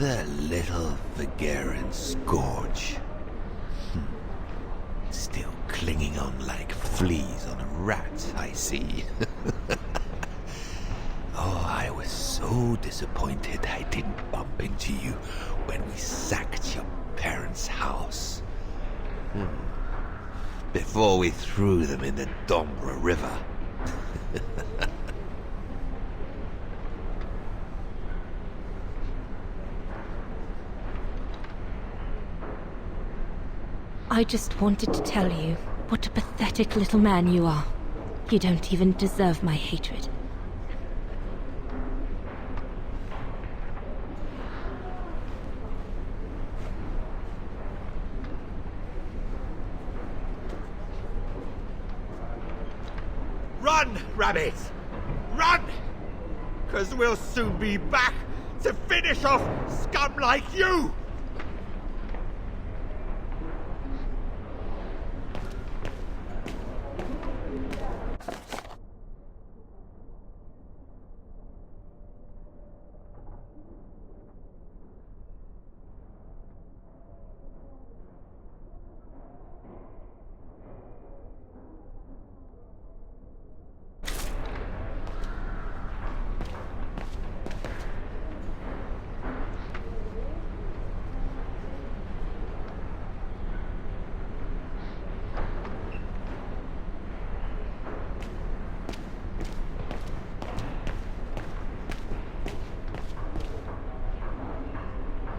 Another little Vagaran scourge. Still clinging on like fleas on a rat, I see. Oh, I was so disappointed I didn't bump into you when we sacked your parents' house. Before we threw them in the Dombra River. I just wanted to tell you what a pathetic little man you are. You don't even deserve my hatred. Run, rabbit! Run! 'Cause we'll soon be back to finish off scum like you!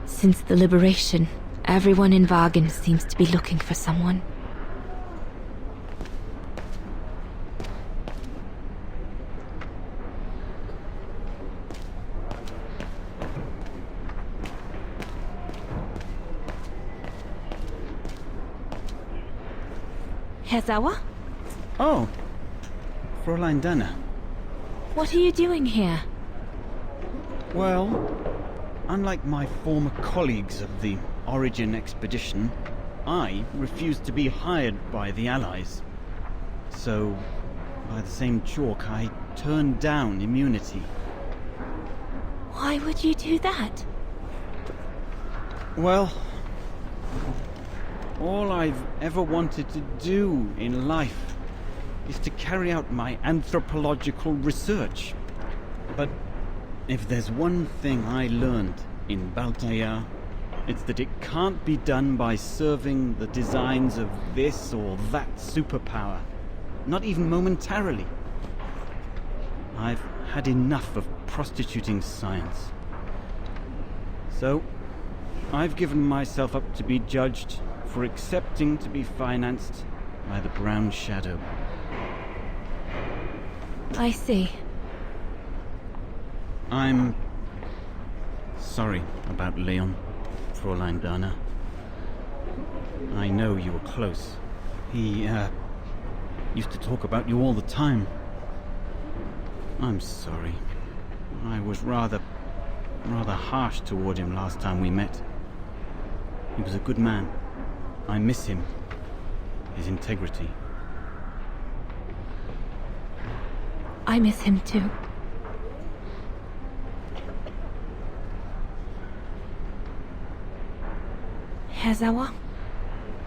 Since the liberation, everyone in Vagan seems to be looking for someone. Herzawa? Oh, Fräulein Dana. What are you doing here? Well, unlike my former colleagues of the Origin expedition, I refused to be hired by the Allies. So, by the same chalk, I turned down immunity. Why would you do that? Well, all I've ever wanted to do in life is to carry out my anthropological research. But if there's one thing I learned in Baltaya, it's that it can't be done by serving the designs of this or that superpower, not even momentarily. I've had enough of prostituting science. So, I've given myself up to be judged for accepting to be financed by the Brown Shadow. I see. I'm sorry about Leon, Fräulein Dana. I know you were close. He, used to talk about you all the time. I'm sorry. I was rather harsh toward him last time we met. He was a good man. I miss him. His integrity. I miss him too. Herzawa?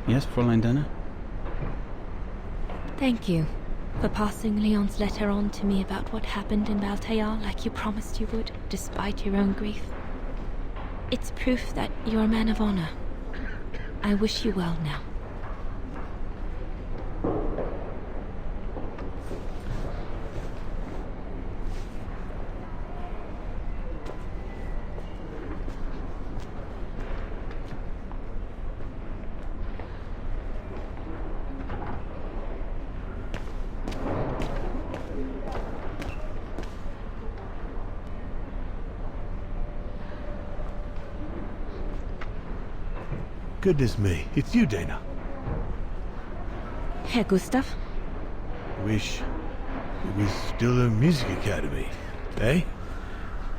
Yes, Fräulein Dana? Thank you for passing Leon's letter on to me about what happened in Baltaya like you promised you would, despite your own grief. It's proof that you're a man of honor. I wish you well now. Goodness me, it's you, Dana. Herr Gustav? Wish it was still a music academy, eh?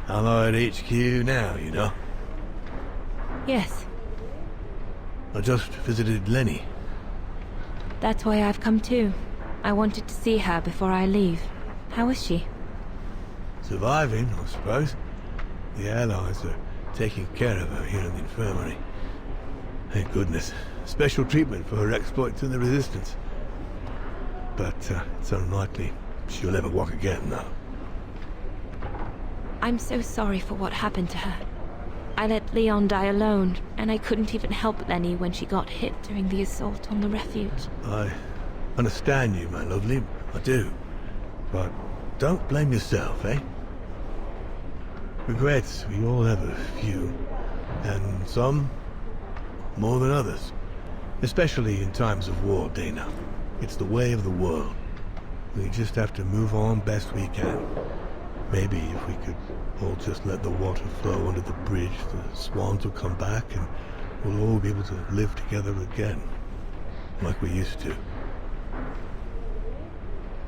Allied HQ now, you know. Yes, I just visited Lenny. that's why I've come too. I wanted to see her before I leave. How is she? Surviving, I suppose. The Allies are taking care of her here in the infirmary. Thank goodness. Special treatment for her exploits in the Resistance. But it's unlikely she'll ever walk again now. I'm so sorry for what happened to her. I let Leon die alone, and I couldn't even help Lenny when she got hit during the assault on the refuge. I understand you, my lovely. I do. But don't blame yourself, eh? Regrets, we all have a few. And some more than others. Especially in times of war, Dana. It's the way of the world. We just have to move on best we can. Maybe if we could all just let the water flow under the bridge, the swans will come back and we'll all be able to live together again. Like we used to.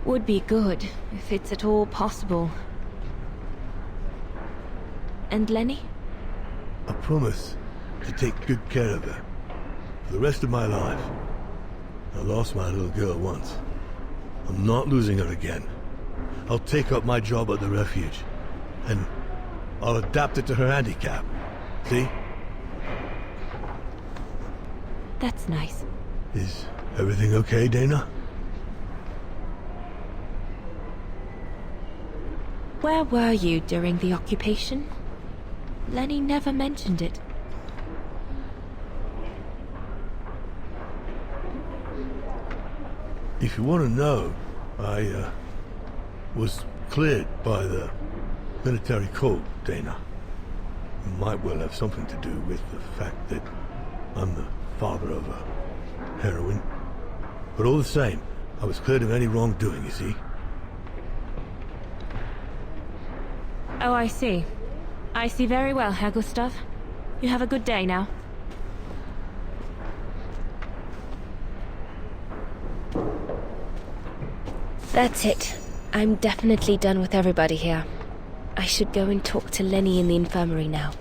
Would be good, if it's at all possible. And Lenny? I promise to take good care of her. For the rest of my life. I lost my little girl once. I'm not losing her again. I'll take up my job at the refuge. And I'll adapt it to her handicap. See? That's nice. Is everything okay, Dana? Where were you during the occupation? Lenny never mentioned it. If you want to know, I was cleared by the military code, Dana. It might well have something to do with the fact that I'm the father of a heroine. But all the same, I was cleared of any wrongdoing, you see. Oh, I see. I see very well, Herr Gustav. You have a good day now. That's it. I'm definitely done with everybody here. I should go and talk to Lenny in the infirmary now.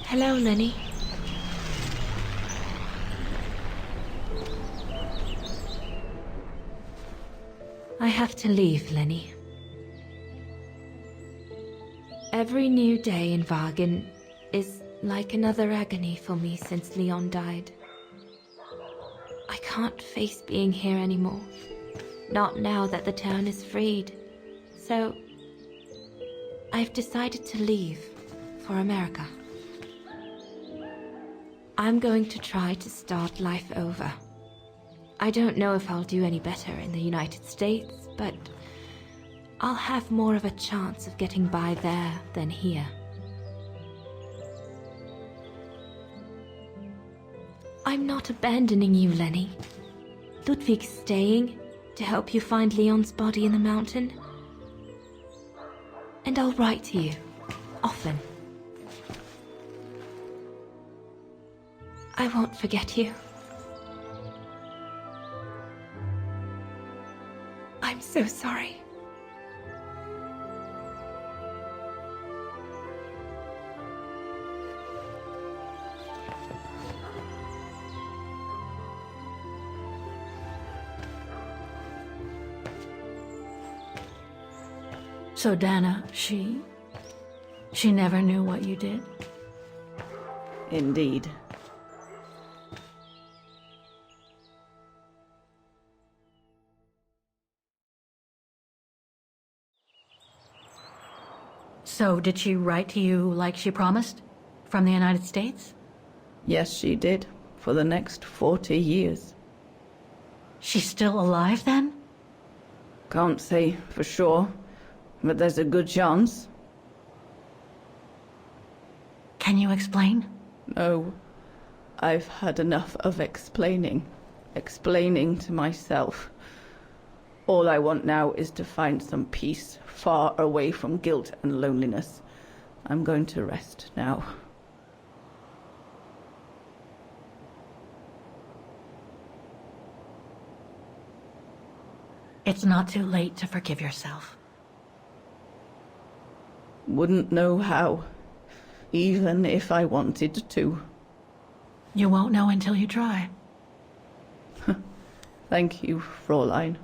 Hello, Lenny. I have to leave, Lenny. Every new day in Wagen is like another agony for me since Leon died. I can't face being here anymore. Not now that the town is freed. So, I've decided to leave for America. I'm going to try to start life over. I don't know if I'll do any better in the United States, but I'll have more of a chance of getting by there than here. I'm not abandoning you, Lenny. Ludwig's staying to help you find Leon's body in the mountain. And I'll write to you, often. I won't forget you. I'm so sorry. So Dana, she never knew what you did? Indeed. So did she write to you like she promised? From the United States? Yes, she did. For the next 40 years. She's still alive then? Can't say for sure, but there's a good chance. Can you explain? No. I've had enough of explaining. Explaining to myself. All I want now is to find some peace, far away from guilt and loneliness. I'm going to rest now. It's not too late to forgive yourself. Wouldn't know how, even if I wanted to. You won't know until you try. Thank you, Fräulein.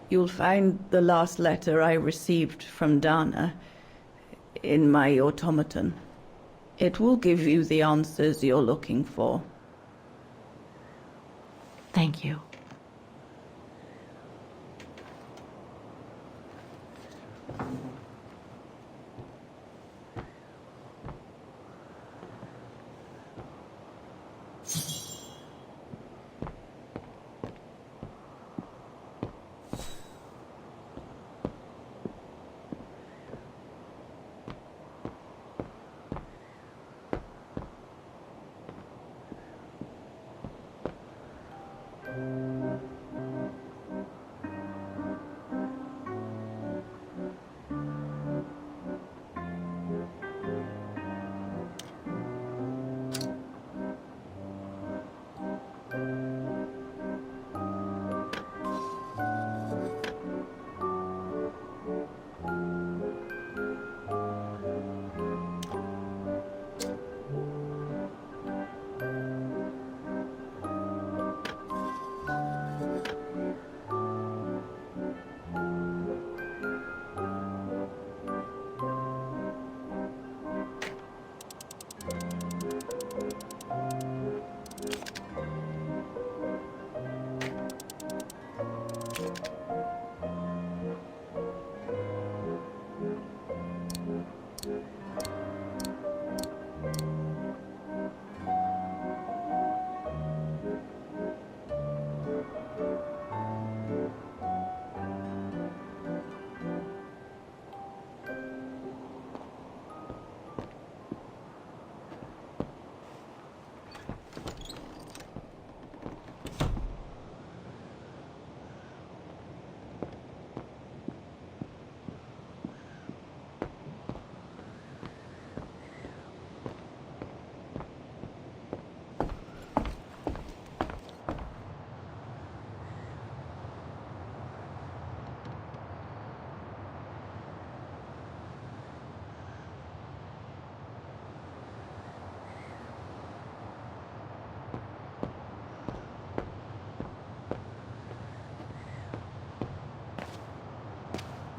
You'll find the last letter I received from Dana in my automaton. It will give you the answers you're looking for. Thank you.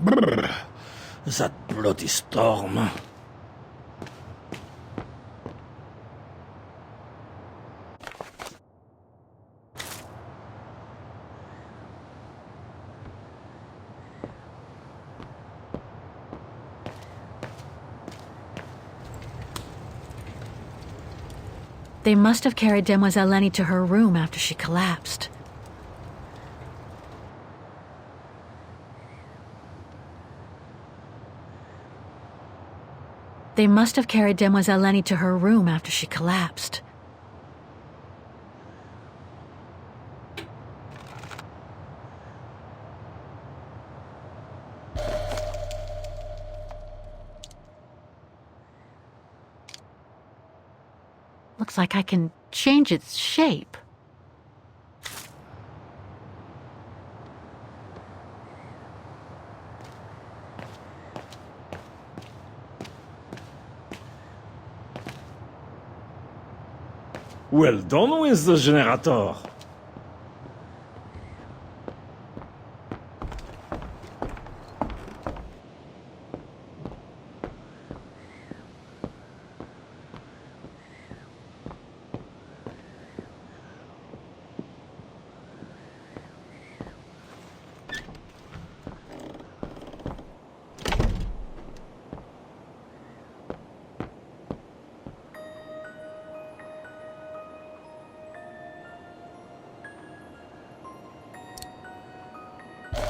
Brrr, that bloody storm. They must have carried Demoiselle Lenny to her room after she collapsed. They must have carried Demoiselle Lenny to her room after she collapsed. Looks like I can change its shape. Well done with the generator.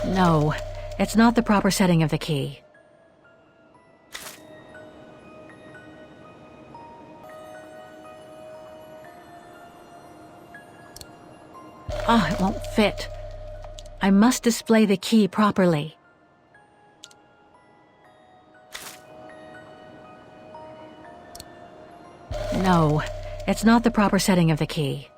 No, it's not the proper setting of the key. Ah, it won't fit. I must display the key properly. No, it's not the proper setting of the key.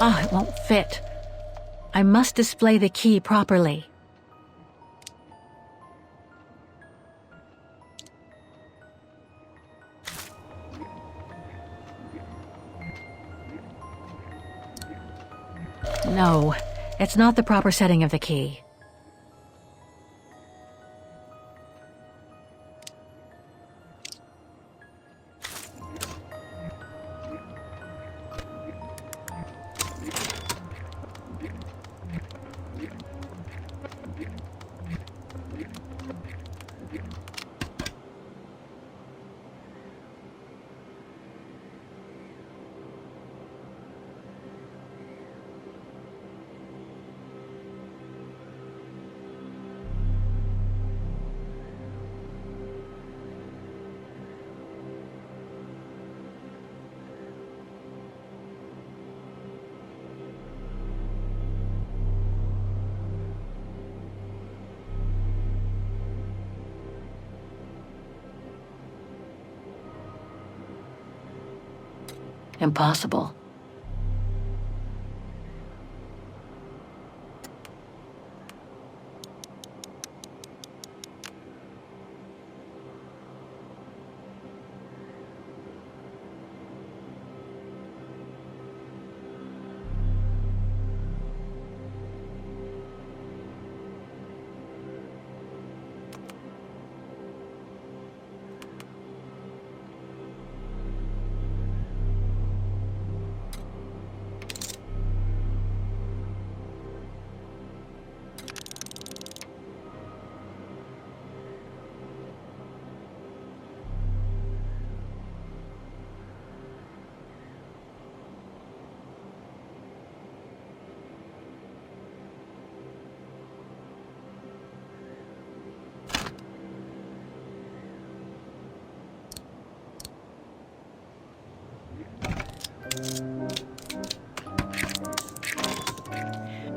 Ah, it won't fit. I must display the key properly. No, it's not the proper setting of the key. Impossible.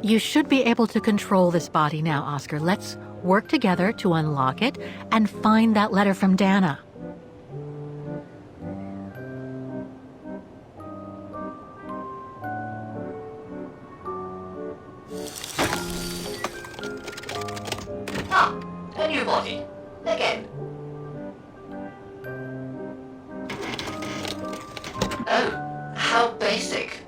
You should be able to control this body now, Oscar. Let's work together to unlock it and find that letter from Dana. Ah, a new body. Again. Oh, how basic.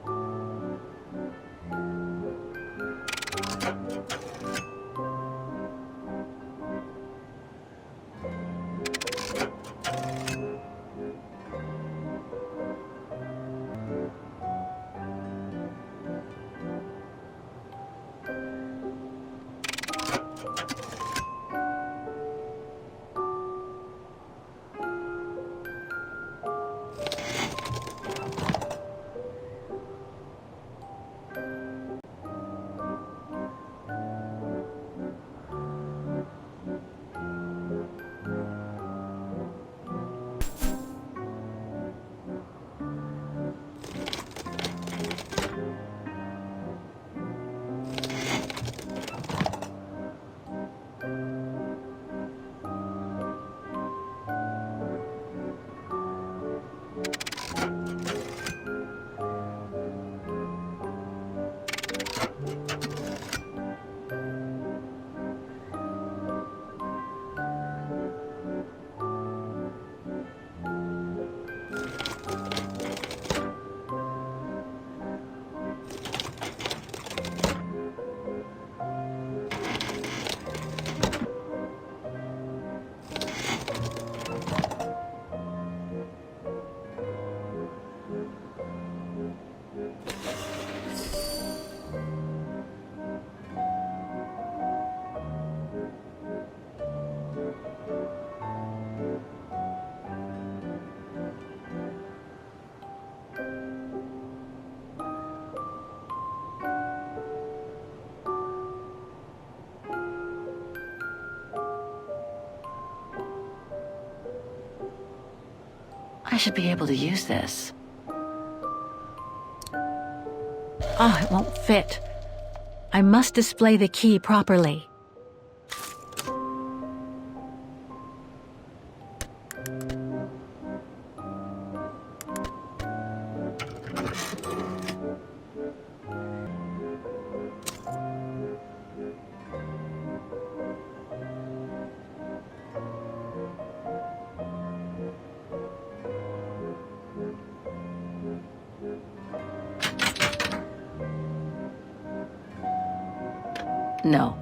I should be able to use this. Oh, it won't fit. I must display the key properly. No.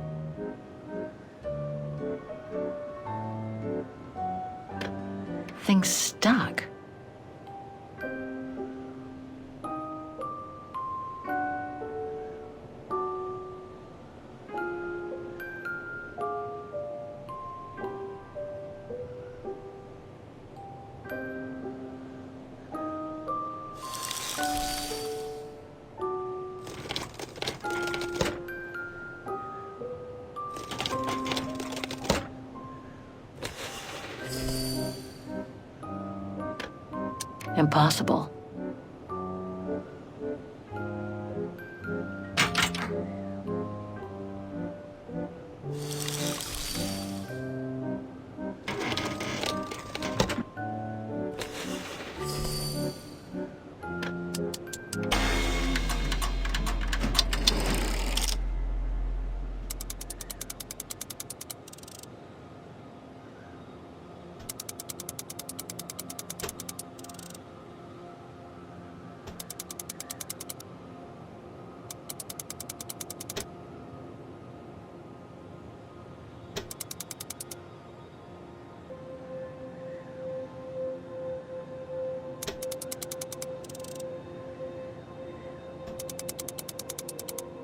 Thing's stuck. Impossible.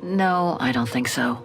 No, I don't think so.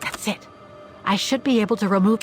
That's it. I should be able to remove...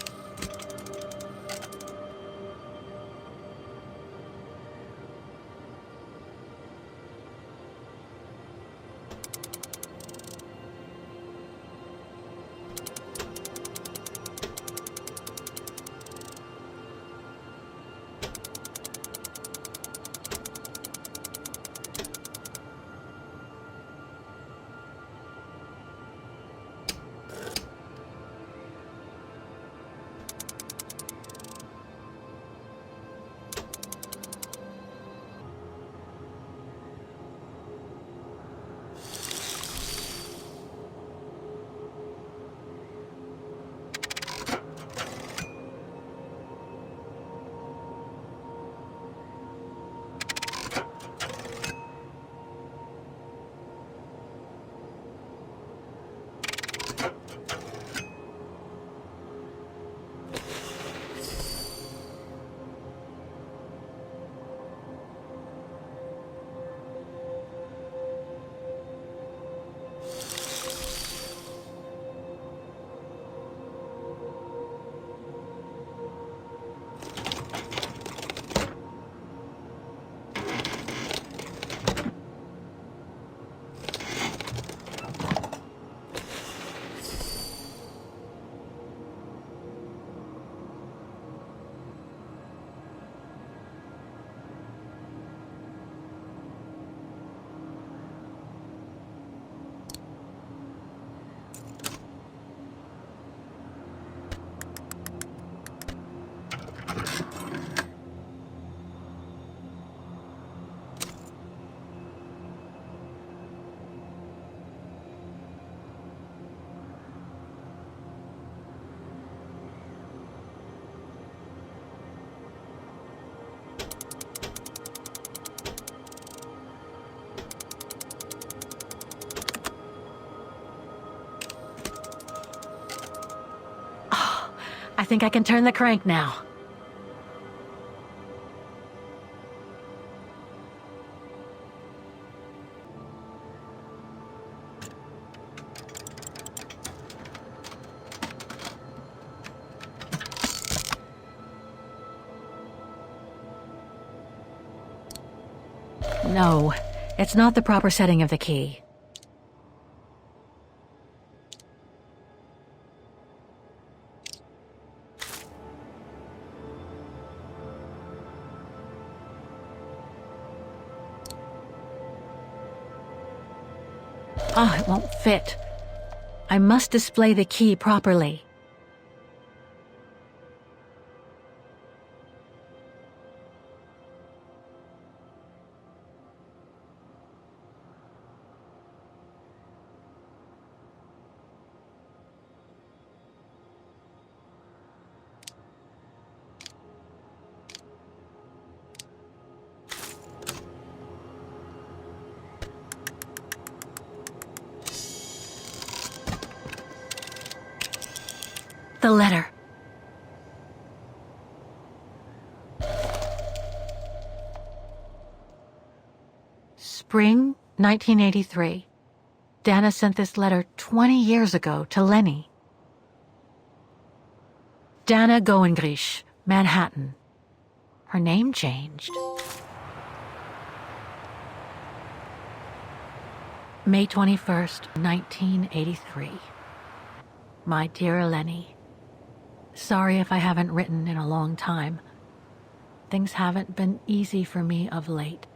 I think I can turn the crank now. No, it's not the proper setting of the key. It won't fit. I must display the key properly. The letter. Spring 1983. Dana sent this letter 20 years ago to Lenny. Dana Goengrish, Manhattan. Her name changed. May 21st, 1983. My dear Lenny, sorry if I haven't written in a long time. Things haven't been easy for me of late.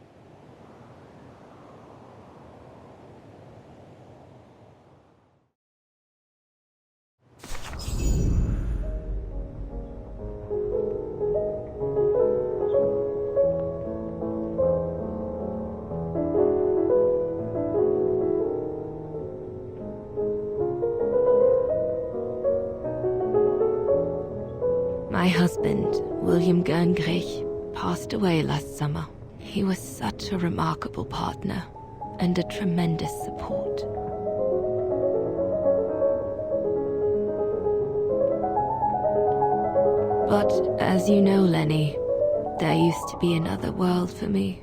My husband, William Gerngrich, passed away last summer. He was such a remarkable partner and a tremendous support. But as you know, Lenny, there used to be another world for me.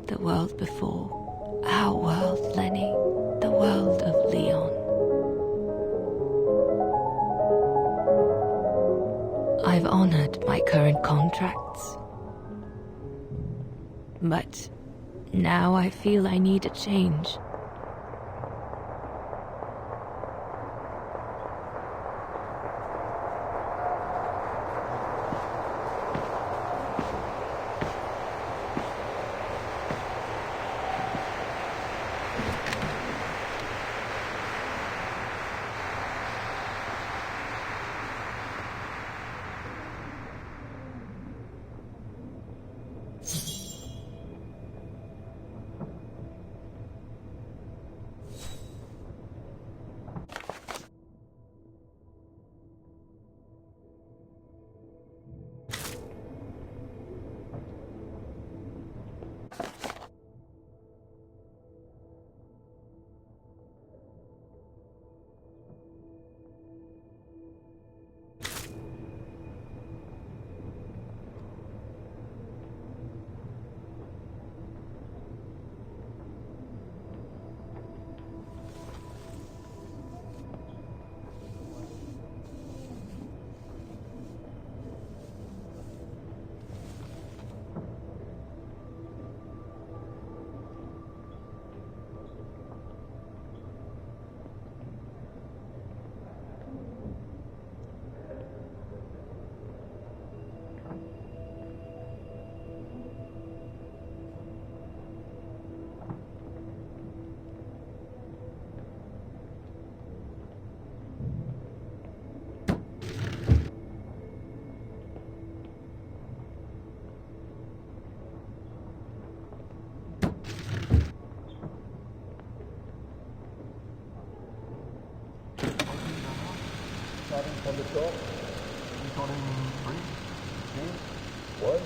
The world before. Our world, Lenny. The world of Leon. I've honored my current contracts. But now I feel I need a change. On the top, recording 3, 2, 1.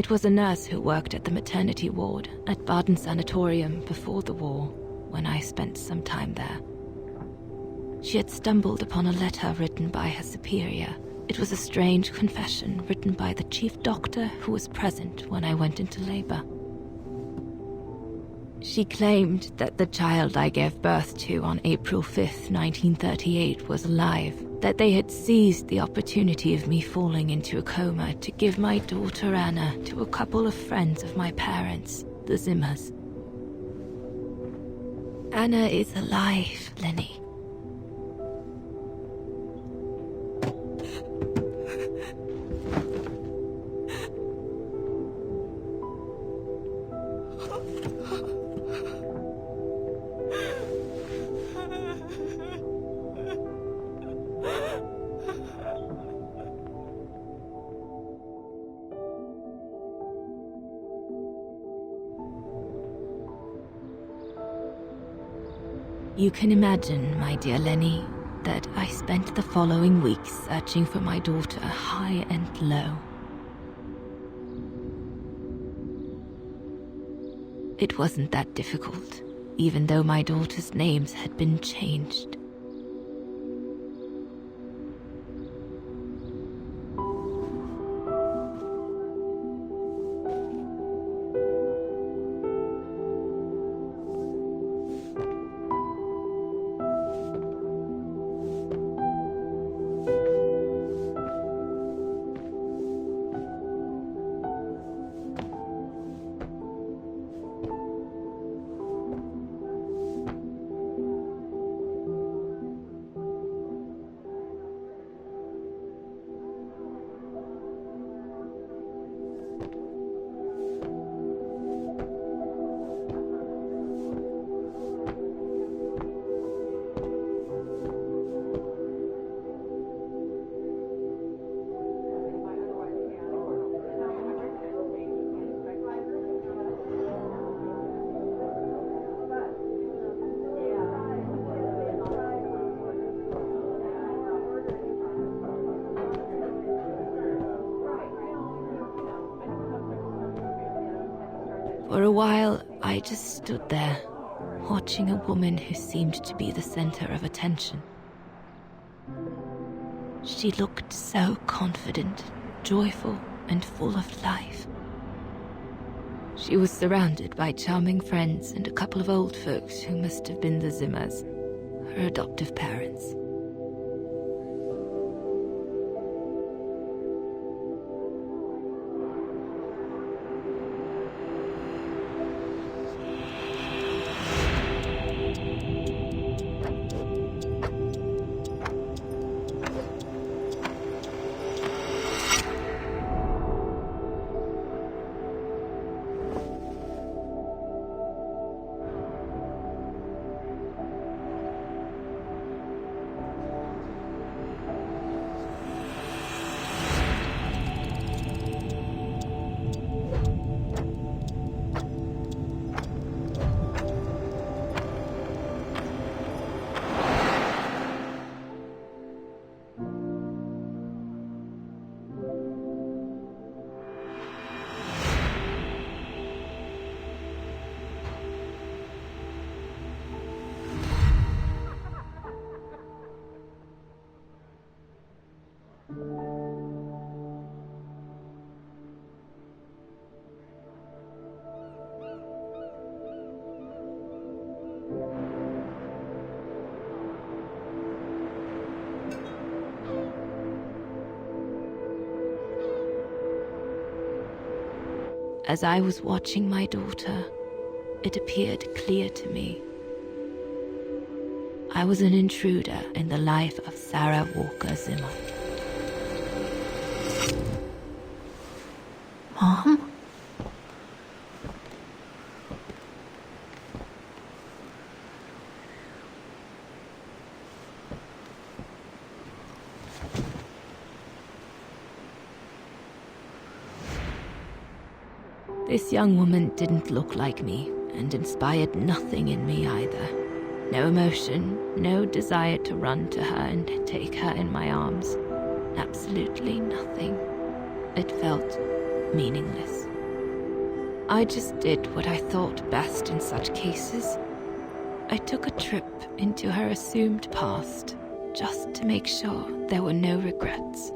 It was a nurse who worked at the maternity ward at Baden Sanatorium before the war, when I spent some time there. She had stumbled upon a letter written by her superior. It was a strange confession written by the chief doctor who was present when I went into labor. She claimed that the child I gave birth to on April 5th, 1938 was alive, that they had seized the opportunity of me falling into a coma to give my daughter Anna to a couple of friends of my parents, the Zimmers. Anna is alive, Lenny. You can imagine, my dear Lenny, that I spent the following weeks searching for my daughter high and low. It wasn't that difficult, even though my daughter's names had been changed. For a while, I just stood there, watching a woman who seemed to be the center of attention. She looked so confident, joyful, and full of life. She was surrounded by charming friends and a couple of old folks who must have been the Zimmers, her adoptive parents. As I was watching my daughter, it appeared clear to me. I was an intruder in the life of Sarah Walker Zimmer. Mom? This young woman didn't look like me and inspired nothing in me either. No emotion, no desire to run to her and take her in my arms. Absolutely nothing. It felt meaningless. I just did what I thought best in such cases. I took a trip into her assumed past, just to make sure there were no regrets.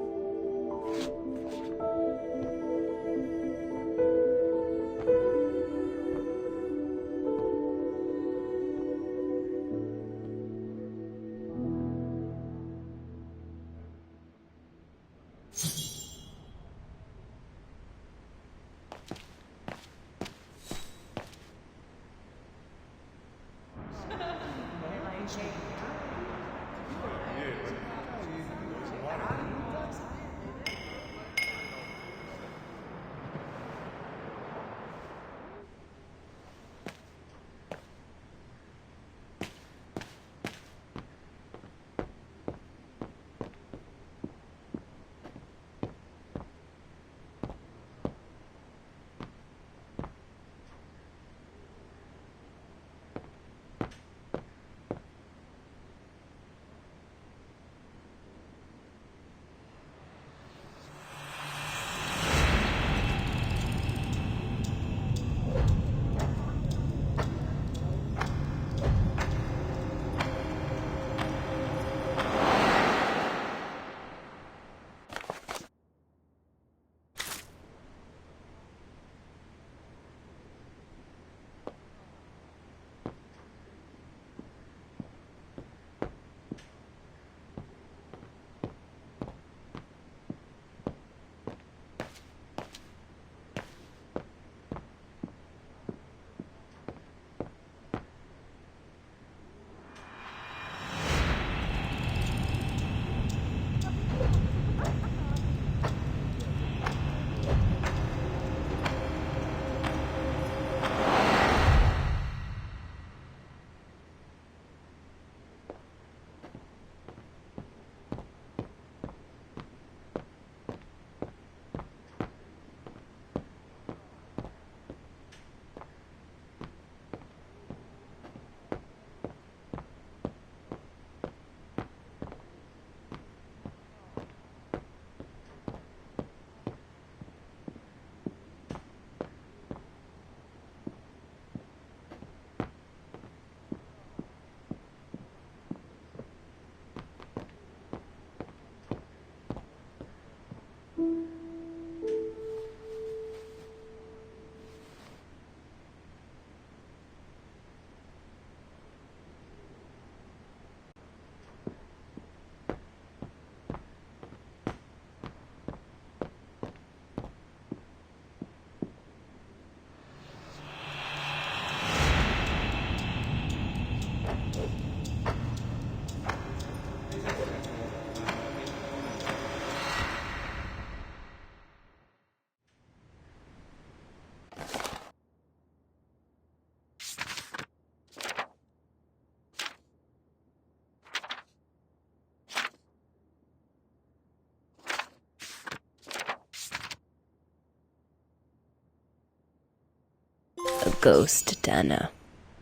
ghost, Dana.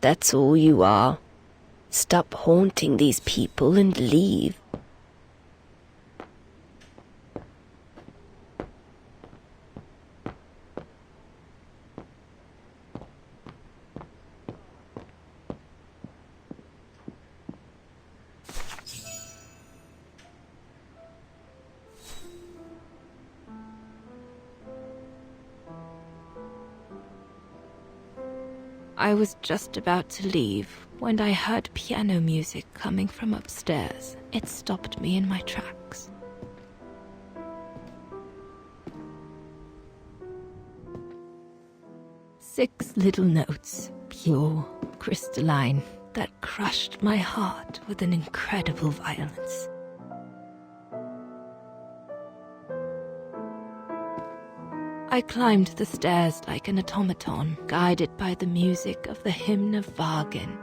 That's all you are. Stop haunting these people and leave. I was just about to leave when I heard piano music coming from upstairs. It stopped me in my tracks. Six little notes, pure, crystalline, that crushed my heart with an incredible violence. I climbed the stairs like an automaton, guided by the music of the hymn of Wagner.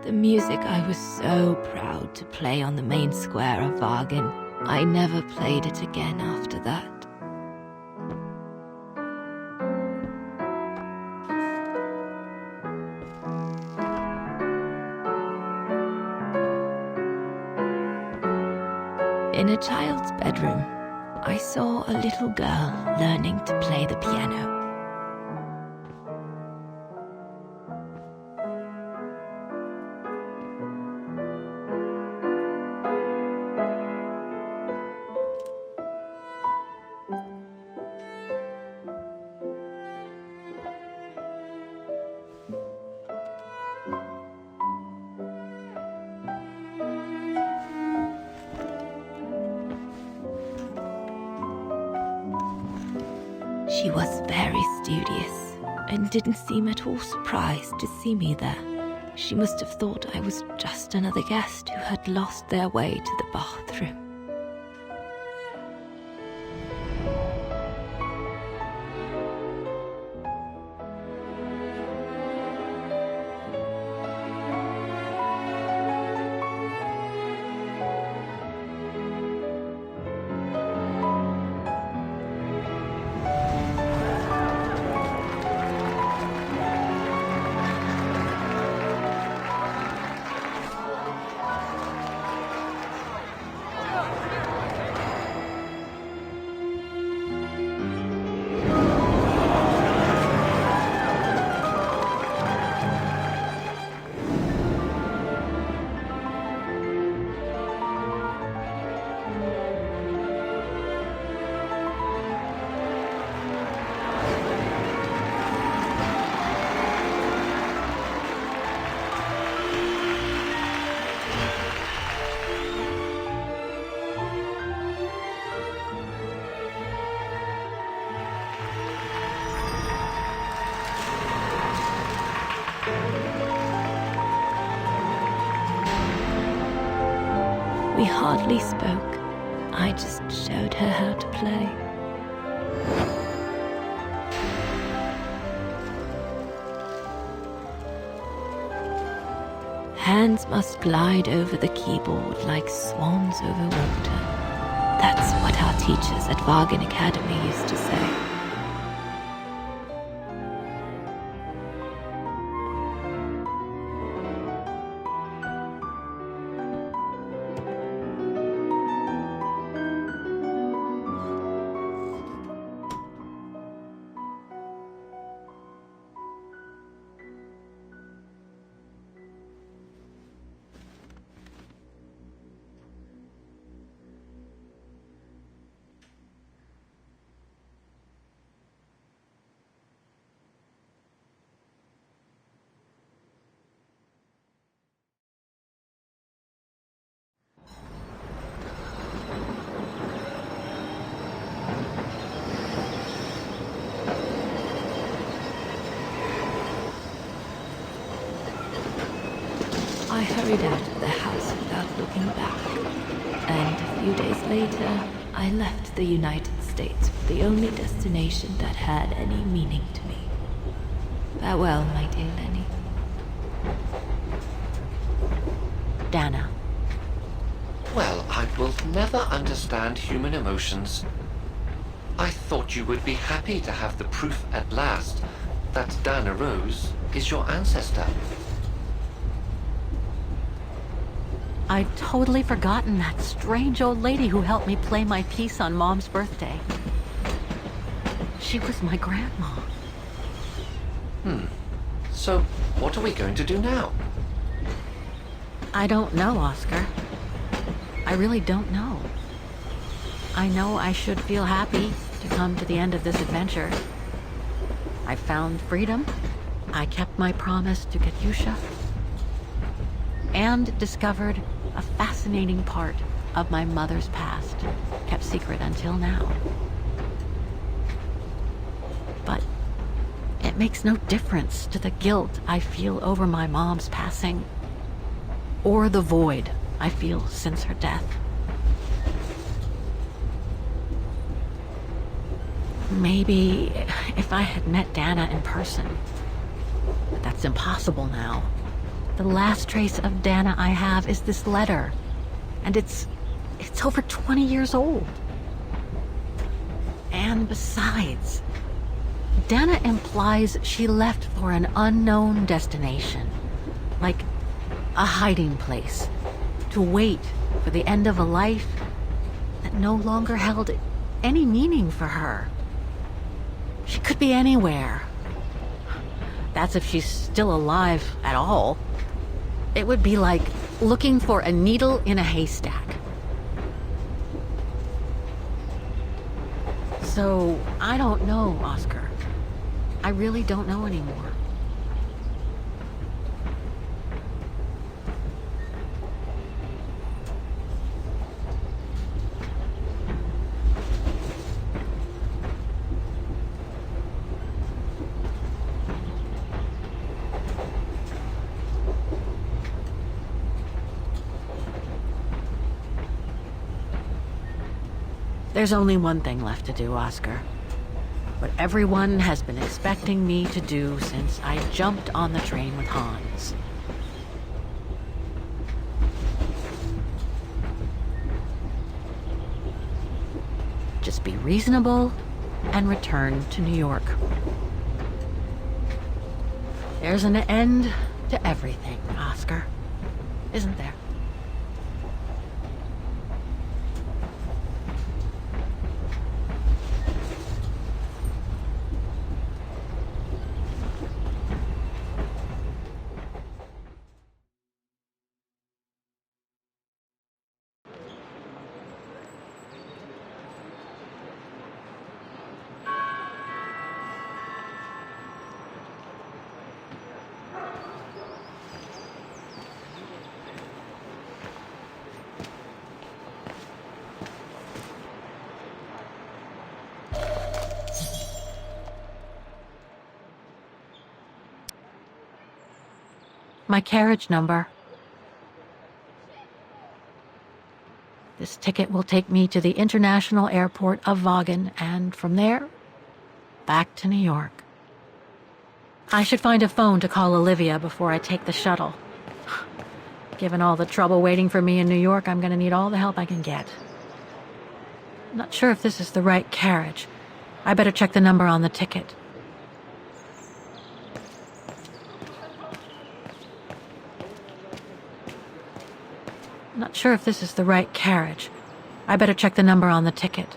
The music I was so proud to play on the main square of Wagner. I never played it again after that. In a child's bedroom, I saw a little girl learning to play the piano. She was very studious and didn't seem at all surprised to see me there. She must have thought I was just another guest who had lost their way to the bathroom. We hardly spoke. I just showed her how to play. Hands must glide over the keyboard like swans over water. That's what our teachers at Wagner Academy used to say. I hurried out of the house without looking back, and a few days later, I left the United States for the only destination that had any meaning to me. Farewell, my dear Lenny. Dana. Well, I will never understand human emotions. I thought you would be happy to have the proof at last that Dana Rose is your ancestor. I'd totally forgotten that strange old lady who helped me play my piece on Mom's birthday. She was my grandma. So, what are we going to do now? I don't know, Oscar. I really don't know. I know I should feel happy to come to the end of this adventure. I found freedom. I kept my promise to Katyusha. And discovered a fascinating part of my mother's past, kept secret until now. But it makes no difference to the guilt I feel over my mom's passing, or the void I feel since her death. Maybe if I had met Dana in person, but that's impossible now. The last trace of Dana I have is this letter, and it's over 20 years old. And besides, Dana implies she left for an unknown destination, like a hiding place, to wait for the end of a life that no longer held any meaning for her. She could be anywhere. That's if she's still alive at all. It would be like looking for a needle in a haystack. So, I don't know, Oscar. I really don't know anymore. There's only one thing left to do, Oscar. What everyone has been expecting me to do since I jumped on the train with Hans. Just be reasonable and return to New York. There's an end to everything, Oscar. Isn't there? My carriage number. This ticket will take me to the international airport of Vaughan, and from there, back to New York. I should find a phone to call Olivia before I take the shuttle. Given all the trouble waiting for me in New York, I'm going to need all the help I can get. I'm not sure if this is the right carriage. I better check the number on the ticket. Not sure if this is the right carriage. I better check the number on the ticket.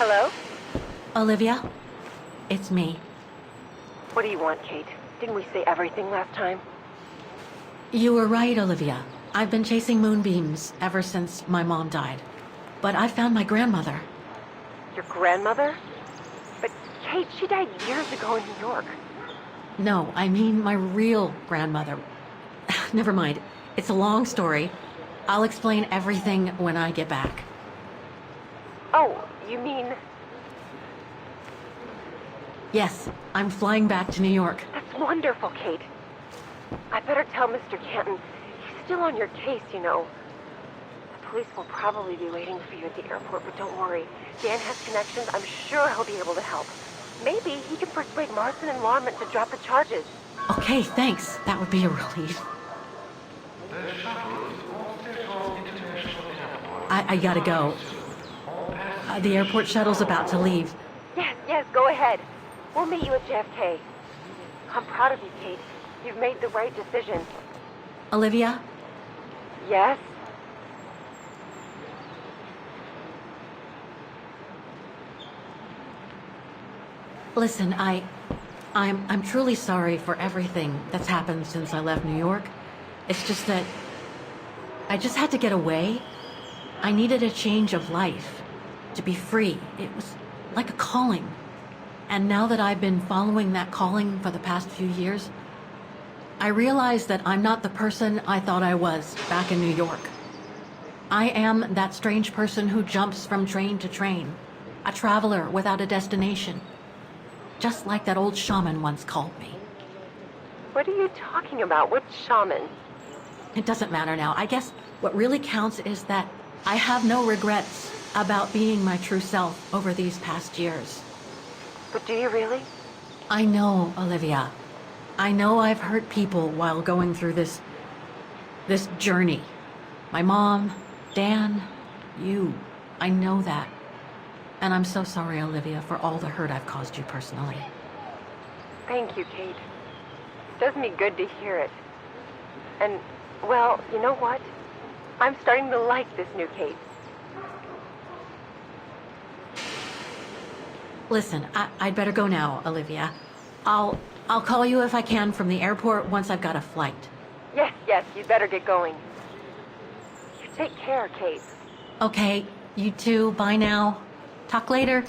Hello? Olivia? It's me. What do you want, Kate? Didn't we say everything last time? You were right, Olivia. I've been chasing moonbeams ever since my mom died. But I found my grandmother. Your grandmother? But Kate, she died years ago in New York. No, I mean my real grandmother. Never mind. It's a long story. I'll explain everything when I get back. Oh, you mean... Yes, I'm flying back to New York. That's wonderful, Kate. I better tell Mr. Canton. He's still on your case, you know. The police will probably be waiting for you at the airport, but don't worry. Dan has connections. I'm sure he'll be able to help. Maybe he can persuade Marston and Lorman to drop the charges. Okay, thanks. That would be a relief. I gotta go. The airport shuttle's about to leave. Yes, go ahead. We'll meet you at JFK. I'm proud of you, Kate. You've made the right decision. Olivia? Yes? Listen, I'm truly sorry for everything that's happened since I left New York. It's just that I just had to get away. I needed a change of life, to be free. It was like a calling. And now that I've been following that calling for the past few years, I realize that I'm not the person I thought I was back in New York. I am that strange person who jumps from train to train, a traveler without a destination. Just like that old shaman once called me. What are you talking about? Which shaman? It doesn't matter now. I guess what really counts is that I have no regrets about being my true self over these past years. But do you really? I know, Olivia. I know I've hurt people while going through this journey. My mom, Dan, you. I know that. And I'm so sorry, Olivia, for all the hurt I've caused you personally. Thank you, Kate. It does me good to hear it. And, well, you know what? I'm starting to like this new Kate. Listen, I'd better go now, Olivia. I'll call you if I can from the airport once I've got a flight. Yes, you'd better get going. You take care, Kate. Okay, you too. Bye now. Talk later.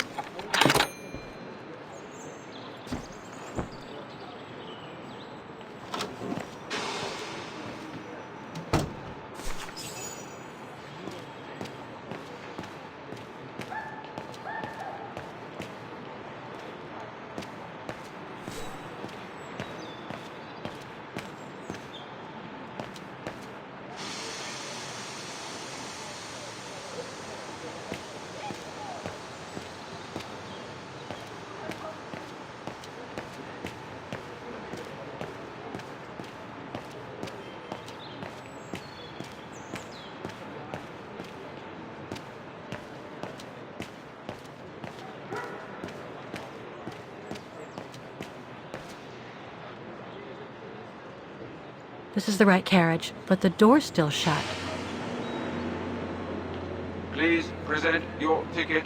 This is the right carriage, but the door's still shut. Please present your ticket.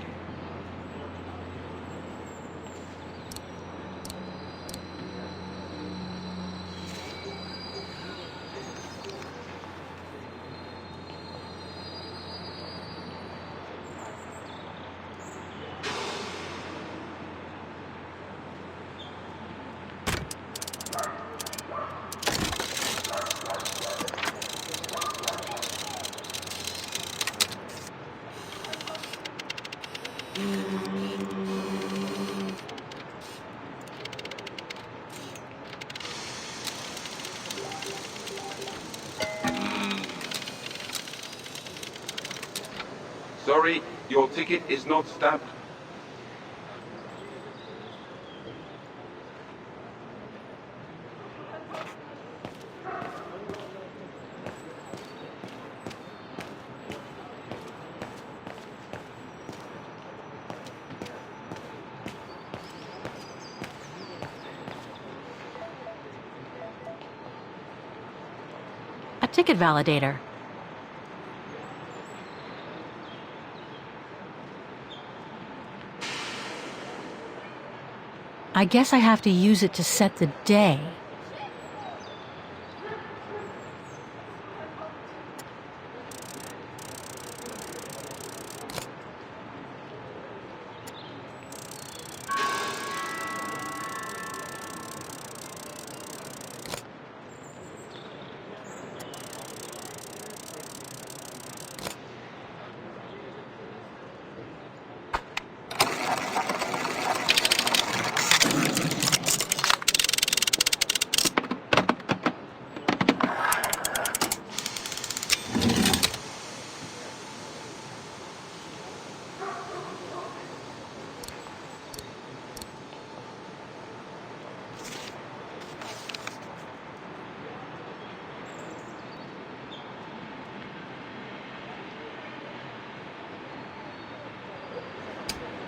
Sorry, your ticket is not stamped. A ticket validator. I guess I have to use it to set the day.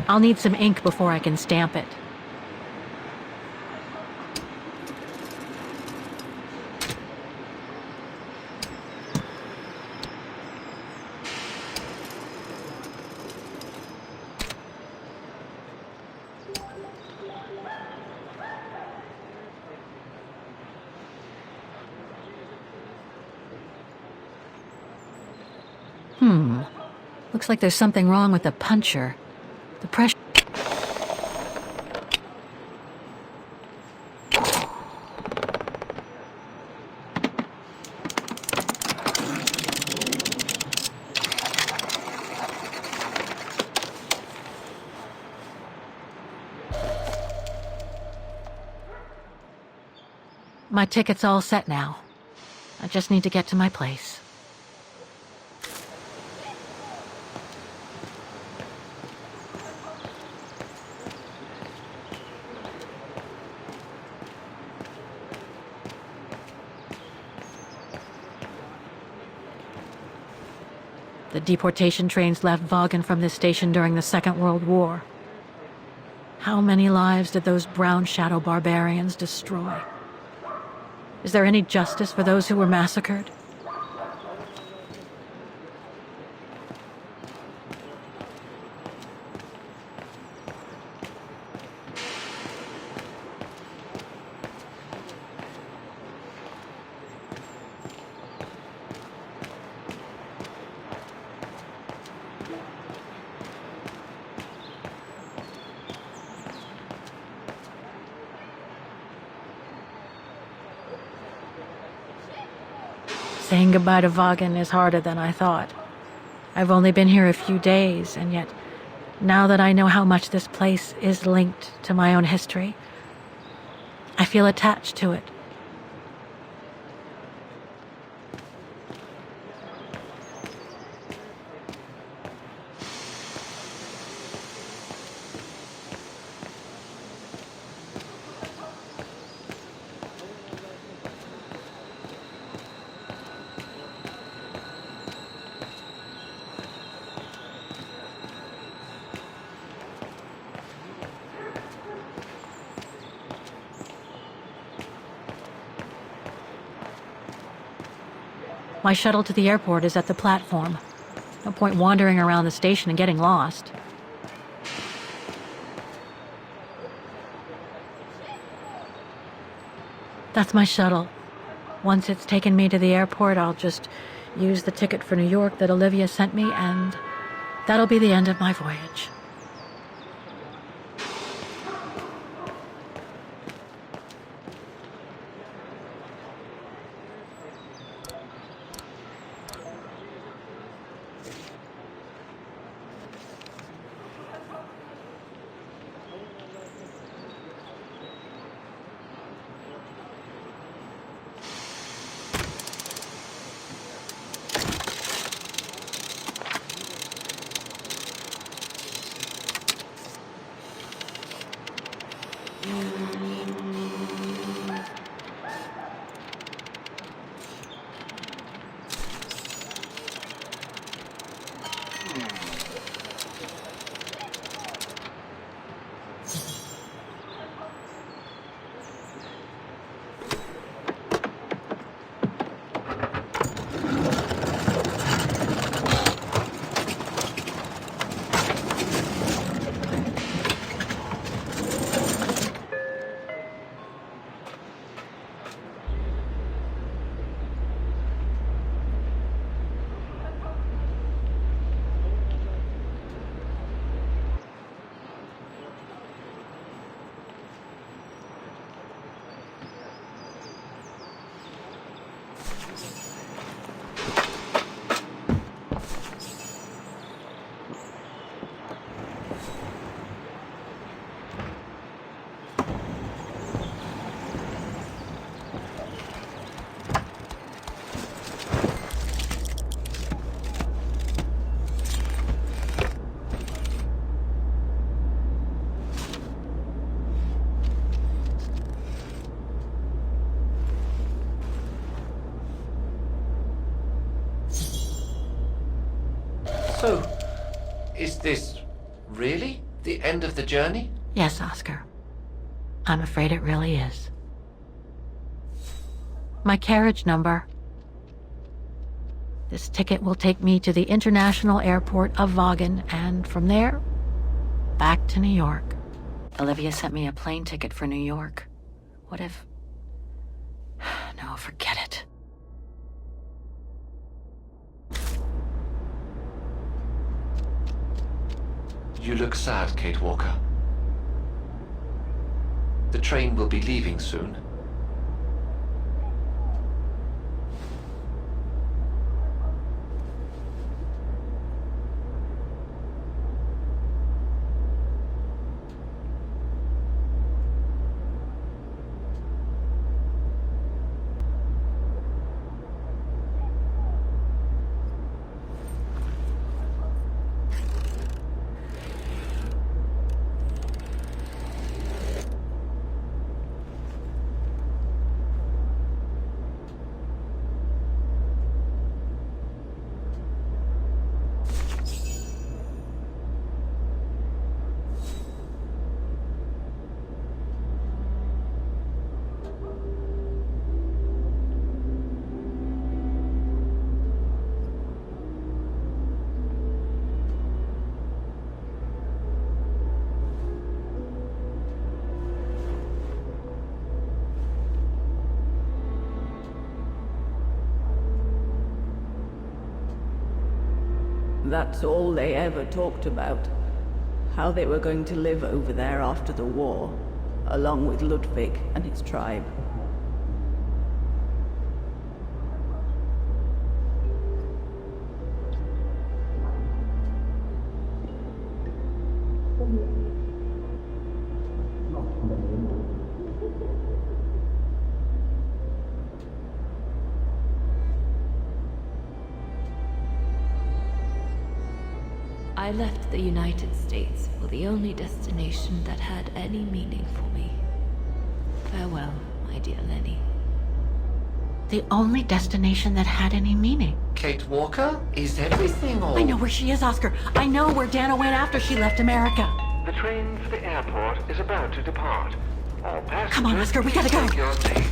I'll need some ink before I can stamp it. Looks like there's something wrong with the puncher. The pressure... My ticket's all set now. I just need to get to my place. The deportation trains left Vaughan from this station during the Second World War. How many lives did those brown shadow barbarians destroy? Is there any justice for those who were massacred? Saying goodbye to Vaughan is harder than I thought. I've only been here a few days, and yet, now that I know how much this place is linked to my own history, I feel attached to it. My shuttle to the airport is at the platform. No point wandering around the station and getting lost. That's my shuttle. Once it's taken me to the airport, I'll just use the ticket for New York that Olivia sent me, and that'll be the end of my voyage. So, is this really the end of the journey? Yes, Oscar. I'm afraid it really is. My carriage number. This ticket will take me to the international airport of Vaughan, and from there, back to New York. Olivia sent me a plane ticket for New York. What if... No, forget it. You look sad, Kate Walker. The train will be leaving soon. That's all they ever talked about. How they were going to live over there after the war, along with Ludwig and his tribe. I left the United States for the only destination that had any meaning for me. Farewell, my dear Lenny. The only destination that had any meaning. Kate Walker? Is everything all... I know where she is, Oscar. I know where Dana went after she left America. The train for the airport is about to depart. All passengers, Come on, Oscar, we gotta go. take your seat.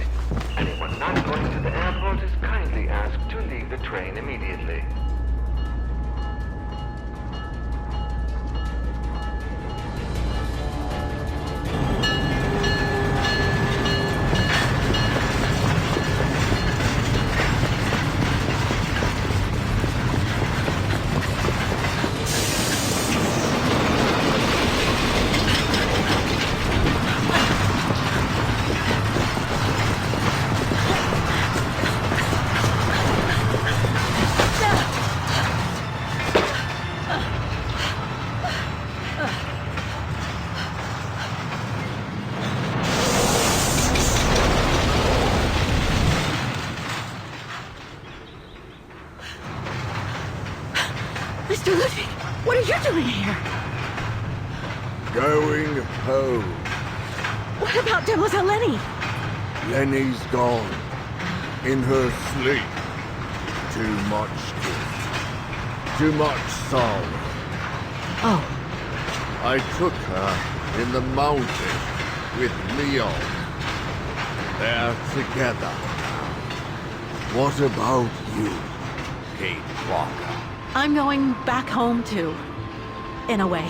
Anyone not going to the airport is kindly asked to leave the train immediately. Mr. Ludwig, what are you doing here? Going home. What about Demoiselle Lenny? Lenny's gone. In her sleep. Too much guilt. Too much sorrow. Oh. I took her in the mountain with Leon. They're together. What about you, Kate Walker? I'm going back home too. In a way.